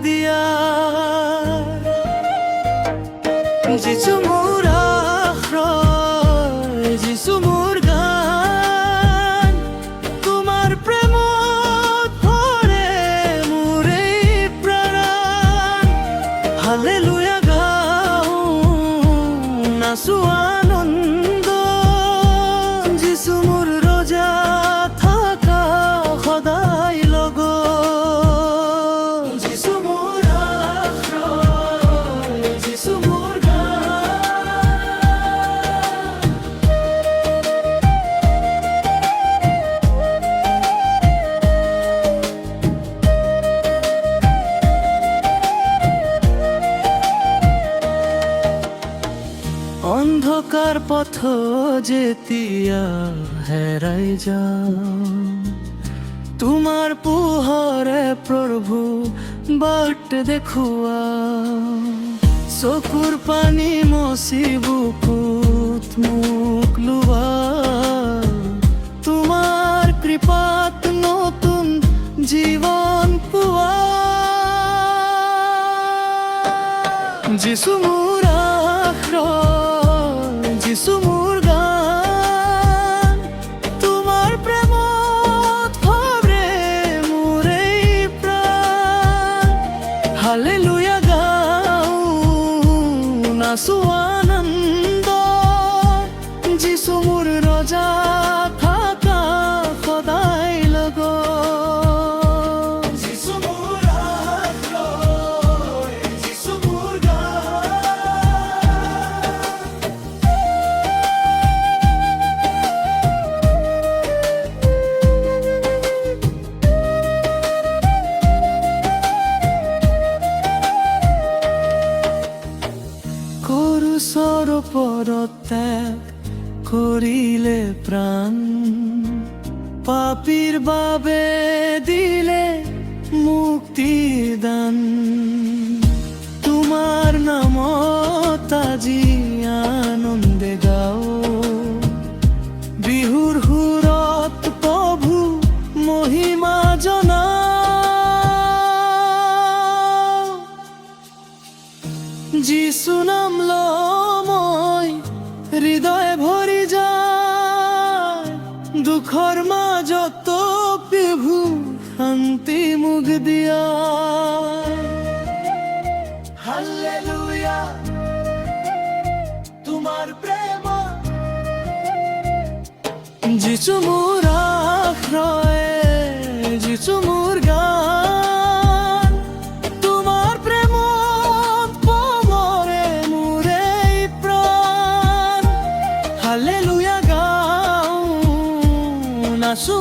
দিয়া যিশু মোর আশ্রয়, যিশু মোর গান, তোমার প্রেম ভরে মোর এই প্রাণ। হালেলুয়া গাও নাচো আনন্দ, যিশু মোর রজা থাকা সদায় লগত। যিশু মোর আশ্ৰয়, যিশু মোর অন্ধকার পথ যেতিয়া হেরাই যাও, তোমার পোহৰে প্ৰভু বাট দেখুৱা। চকুৰ পানী মচি বুকুত মোক লোৱা, তোমাৰ কৃপাত নতুন জীৱন পোৱা। যিশু মোৰ আশ্ৰয়, যিশু মোৰ গান, তোমাৰ প্ৰেমত ভৰে মোৰ এই প্ৰাণ। হালেলুয়া গাও নাচো আনন্দ, যিশু মোৰ ৰজা থাকা সদায় লগত। যিশু মোৰ আশ্ৰয়, যিশু মোৰ ক্ৰুচৰ ওপৰত ত্যাগ কৰিলে প্ৰাণ, পাপীৰ বাবে দিলে মুক্তিদান। তোমাৰ নামত আজি আনন্দে গাও, বিহুৰ সুৰত প্ৰভু মহিমা জনাও। যিশু নাম মই হৃদয় ভৰি যায়, দুখৰ মাজত প্ৰভু শান্তি মোক দিয়া। হালেলুয়া তোমাৰ প্ৰেম, যিশু মোৰ আশ্ৰয়, যিশু মোৰ গান, তোমাৰ প্ৰেমত ভৰে মোৰ এই প্ৰাণ। হালেলুয়া গাও নাচো